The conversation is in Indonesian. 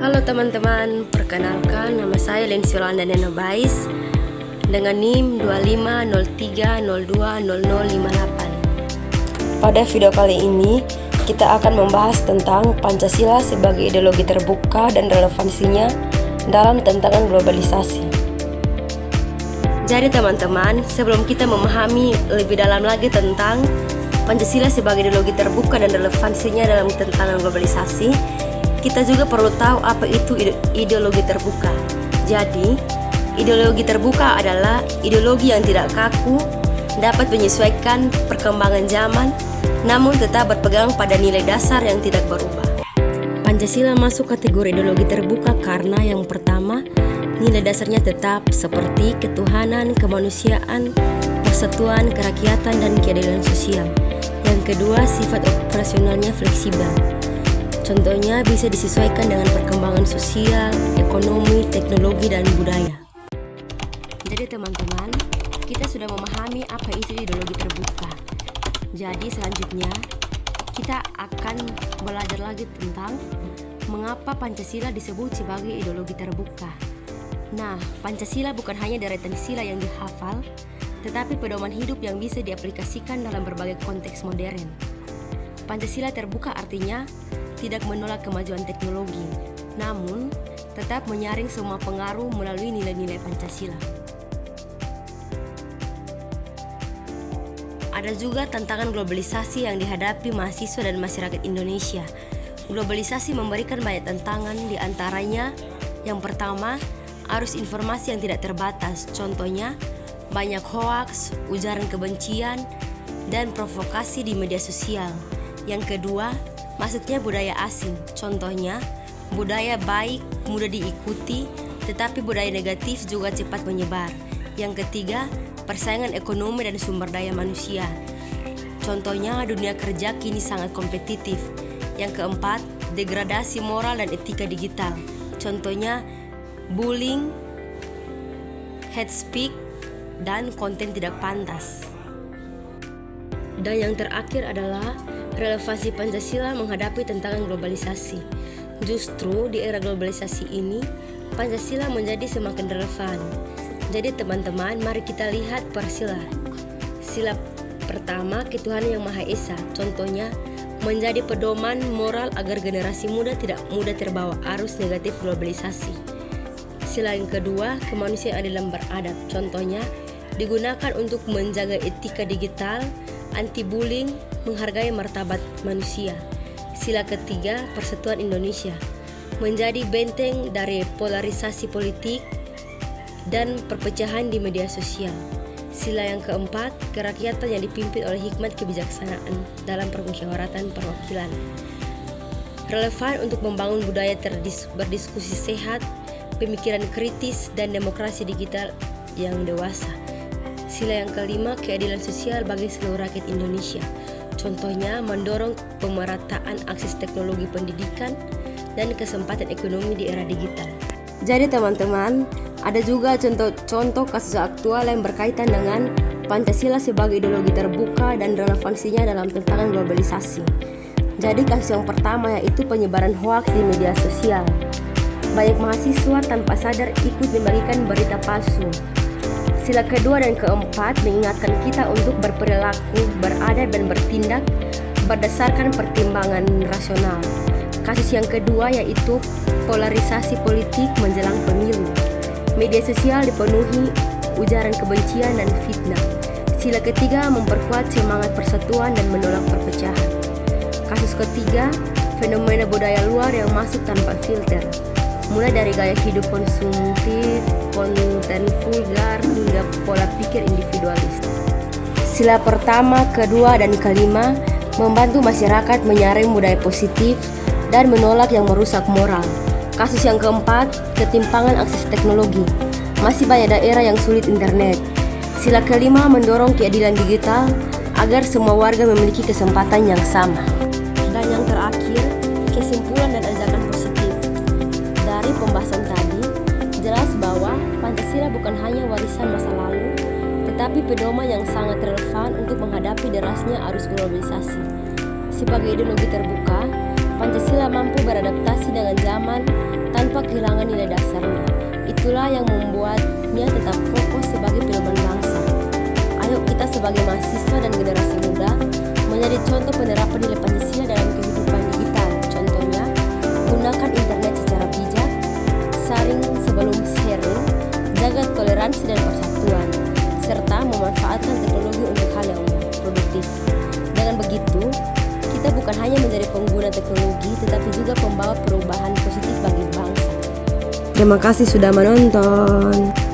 Halo teman-teman, perkenalkan nama saya Lensio Landa Nenobais dengan NIM 2503020058. Pada video kali ini kita akan membahas tentang Pancasila sebagai ideologi terbuka dan relevansinya dalam tantangan globalisasi. Jadi teman-teman, sebelum kita memahami lebih dalam lagi tentang Pancasila sebagai ideologi terbuka dan relevansinya dalam tantangan globalisasi, kita juga perlu tahu apa itu ideologi terbuka. Jadi, ideologi terbuka adalah ideologi yang tidak kaku, dapat menyesuaikan perkembangan zaman, namun tetap berpegang pada nilai dasar yang tidak berubah. Pancasila masuk kategori ideologi terbuka karena yang pertama, nilai dasarnya tetap seperti ketuhanan, kemanusiaan, persatuan, kerakyatan, dan keadilan sosial. Yang kedua, sifat operasionalnya fleksibel. Contohnya bisa disesuaikan dengan perkembangan sosial, ekonomi, teknologi, dan budaya. Jadi teman-teman, kita sudah memahami apa itu ideologi terbuka. Jadi selanjutnya, kita akan belajar lagi tentang mengapa Pancasila disebut sebagai ideologi terbuka. Nah, Pancasila bukan hanya deretan sila yang dihafal, tetapi pedoman hidup yang bisa diaplikasikan dalam berbagai konteks modern. Pancasila terbuka artinya tidak menolak kemajuan teknologi, namun tetap menyaring semua pengaruh melalui nilai-nilai Pancasila. Ada juga tantangan globalisasi yang dihadapi mahasiswa dan masyarakat Indonesia. Globalisasi memberikan banyak tantangan, di antaranya yang pertama, arus informasi yang tidak terbatas. Contohnya, banyak hoaks, ujaran kebencian, dan provokasi di media sosial. Yang kedua, masuknya budaya asing. Contohnya, budaya baik mudah diikuti, tetapi budaya negatif juga cepat menyebar. Yang ketiga, persaingan ekonomi dan sumber daya manusia. Contohnya, dunia kerja kini sangat kompetitif. Yang keempat, degradasi moral dan etika digital. Contohnya, bullying, hate speech, dan konten tidak pantas. Dan yang terakhir adalah relevansi Pancasila menghadapi tantangan globalisasi. Justru di era globalisasi ini, Pancasila menjadi semakin relevan. Jadi teman-teman, mari kita lihat per sila. Sila pertama, ketuhanan yang Maha Esa. Contohnya, menjadi pedoman moral agar generasi muda tidak mudah terbawa arus negatif globalisasi. Sila yang kedua, kemanusiaan dalam beradab. Contohnya, digunakan untuk menjaga etika digital, anti-bullying, menghargai martabat manusia. Sila ketiga, persatuan Indonesia, menjadi benteng dari polarisasi politik dan perpecahan di media sosial. Sila yang keempat, kerakyatan yang dipimpin oleh hikmat kebijaksanaan dalam permusyawaratan perwakilan. Relevan untuk membangun budaya berdiskusi sehat, pemikiran kritis, dan demokrasi digital yang dewasa. Sila yang kelima, keadilan sosial bagi seluruh rakyat Indonesia. Contohnya, mendorong pemerataan akses teknologi pendidikan dan kesempatan ekonomi di era digital. Jadi teman-teman, ada juga contoh-contoh kasus aktual yang berkaitan dengan Pancasila sebagai ideologi terbuka dan relevansinya dalam tantangan globalisasi. Jadi kasus yang pertama yaitu penyebaran hoaks di media sosial. Banyak mahasiswa tanpa sadar ikut membagikan berita palsu. Sila kedua dan keempat mengingatkan kita untuk berperilaku, beradab, dan bertindak berdasarkan pertimbangan rasional. Kasus yang kedua yaitu polarisasi politik menjelang pemilu. Media sosial dipenuhi ujaran kebencian dan fitnah. Sila ketiga memperkuat semangat persatuan dan menolak perpecahan. Kasus ketiga, fenomena budaya luar yang masuk tanpa filter, mulai dari gaya hidup konsumtif, konten vulgar, hingga pola pikir individualis. Sila pertama, kedua, dan kelima membantu masyarakat menyaring budaya positif dan menolak yang merusak moral. Kasus yang keempat, ketimpangan akses teknologi. Masih banyak daerah yang sulit internet. Sila kelima, mendorong keadilan digital agar semua warga memiliki kesempatan yang sama. Dan yang terakhir, kesimpulan dan ajakan positif. Dari pembahasan tadi, jelas bahwa Pancasila bukan hanya warisan masa lalu, tetapi pedoman yang sangat relevan untuk menghadapi derasnya arus globalisasi. Sebagai ideologi terbuka, Pancasila mampu beradaptasi dengan zaman tanpa kehilangan nilai dasarnya. Itulah yang membuatnya tetap kokoh sebagai pedoman bangsa. Ayo kita sebagai mahasiswa dan generasi muda menjadi contoh penerapan nilai Pancasila dalam kehidupan digital. Contohnya, gunakan internet secara bijak, saring sebelum sharing, jaga toleransi dan persatuan, serta memanfaatkan teknologi untuk hal yang produktif. Dengan begitu, kita bukan hanya menjadi pengguna teknologi, tetapi juga pembawa perubahan positif bagi bangsa. Terima kasih sudah menonton.